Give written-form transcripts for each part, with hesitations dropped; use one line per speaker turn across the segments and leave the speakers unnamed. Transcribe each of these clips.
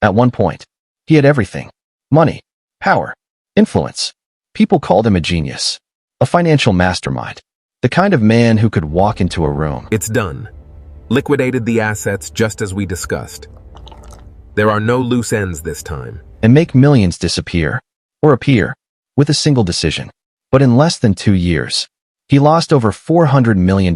At one point, he had everything: money, power, influence. People called him a genius, a financial mastermind, the kind of man who could walk into a room.
It's done. Liquidated the assets just as we discussed. There are no loose ends this time.
And make millions disappear, or appear, with a single decision. But in less than 2 years, he lost over $400 million.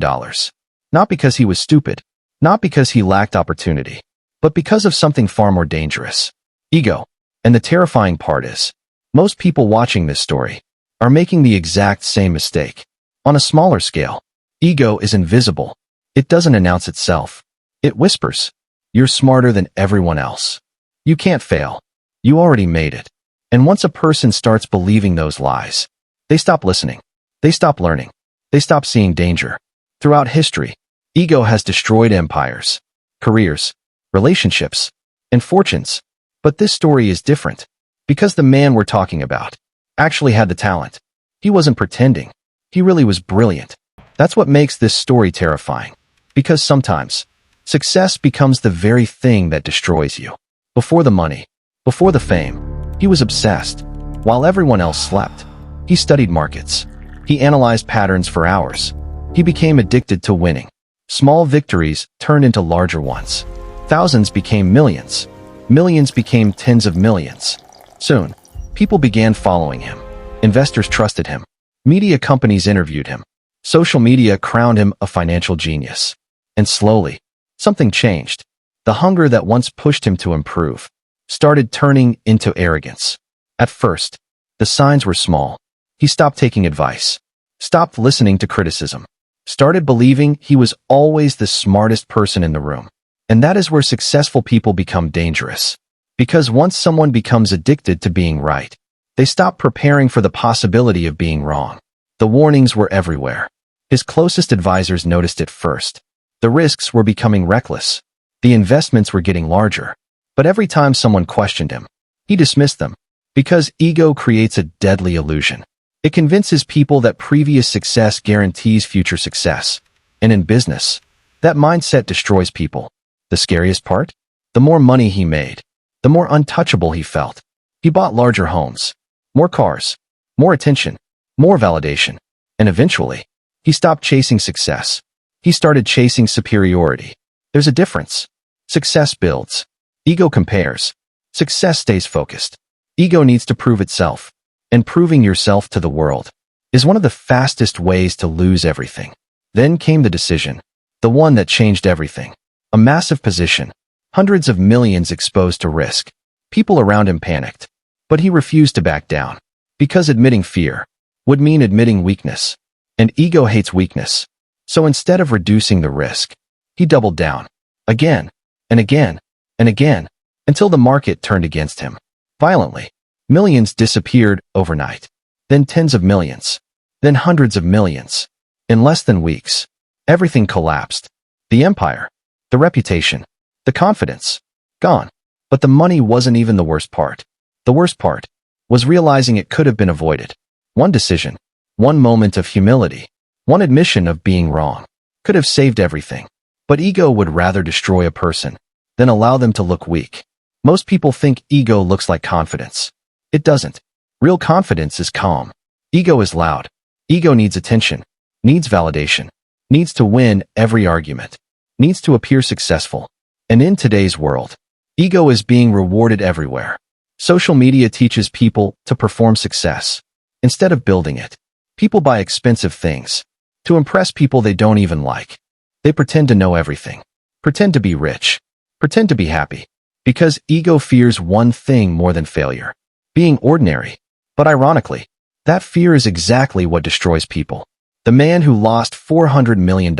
Not because he was stupid, not because he lacked opportunity, but because of something far more dangerous: ego. And the terrifying part is, most people watching this story are making the exact same mistake. On a smaller scale, ego is invisible. It doesn't announce itself. It whispers, "You're smarter than everyone else. You can't fail. You already made it." And once a person starts believing those lies, they stop listening. They stop learning. They stop seeing danger. Throughout history, ego has destroyed empires, careers, relationships, and fortunes. But this story is different, because the man we're talking about actually had the talent. He wasn't pretending. He really was brilliant. That's what makes this story terrifying. Because sometimes, success becomes the very thing that destroys you. Before the money, before the fame, he was obsessed. While everyone else slept, he studied markets. He analyzed patterns for hours. He became addicted to winning. Small victories turned into larger ones. Thousands became millions. Millions became tens of millions. Soon, people began following him. Investors trusted him. Media companies interviewed him. Social media crowned him a financial genius. And slowly, something changed. The hunger that once pushed him to improve started turning into arrogance. At first, the signs were small. He stopped taking advice, stopped listening to criticism, started believing he was always the smartest person in the room. And that is where successful people become dangerous. Because once someone becomes addicted to being right, they stop preparing for the possibility of being wrong. The warnings were everywhere. His closest advisors noticed it first. The risks were becoming reckless. The investments were getting larger. But every time someone questioned him, he dismissed them. Because ego creates a deadly illusion. It convinces people that previous success guarantees future success. And in business, that mindset destroys people. The scariest part? The more money he made, the more untouchable he felt. He bought larger homes, more cars, more attention, more validation. And eventually, he stopped chasing success. He started chasing superiority. There's a difference. Success builds. Ego compares. Success stays focused. Ego needs to prove itself. And proving yourself to the world is one of the fastest ways to lose everything. Then came the decision. The one that changed everything. A massive position. Hundreds of millions exposed to risk. People around him panicked. But he refused to back down. Because admitting fear would mean admitting weakness. And ego hates weakness. So instead of reducing the risk, he doubled down. Again, and again, and again, until the market turned against him. Violently. Millions disappeared overnight. Then tens of millions. Then hundreds of millions. In less than weeks, everything collapsed. The empire, the reputation, the confidence, gone. But the money wasn't even the worst part. The worst part was realizing it could have been avoided. One decision, one moment of humility, one admission of being wrong, could have saved everything. But ego would rather destroy a person than allow them to look weak. Most people think ego looks like confidence. It doesn't. Real confidence is calm. Ego is loud. Ego needs attention, needs validation, needs to win every argument, needs to appear successful. And in today's world, ego is being rewarded everywhere. Social media teaches people to perform success instead of building it. People buy expensive things to impress people they don't even like. They pretend to know everything, pretend to be rich, pretend to be happy, because ego fears one thing more than failure: being ordinary. But ironically, that fear is exactly what destroys people. The man who lost $400 million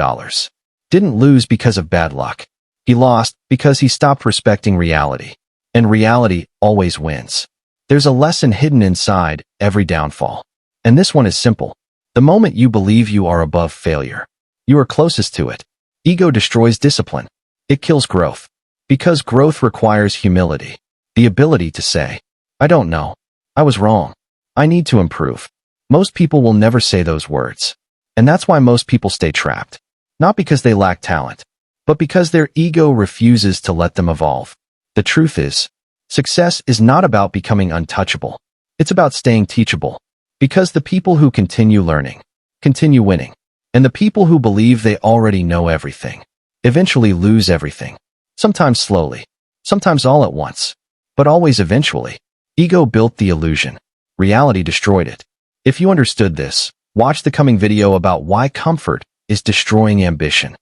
didn't lose because of bad luck. He lost because he stopped respecting reality. And reality always wins. There's a lesson hidden inside every downfall. And this one is simple. The moment you believe you are above failure, you are closest to it. Ego destroys discipline. It kills growth. Because growth requires humility. The ability to say, "I don't know. I was wrong. I need to improve." Most people will never say those words. And that's why most people stay trapped. Not because they lack talent, but because their ego refuses to let them evolve. The truth is, Success is not about becoming untouchable. It's about staying teachable. Because the people who continue learning, continue winning. And the people who believe they already know everything, eventually lose everything. Sometimes slowly, sometimes all at once, but always eventually. Ego built the illusion. Reality destroyed it. If you understood this, watch the coming video about why comfort is destroying ambition.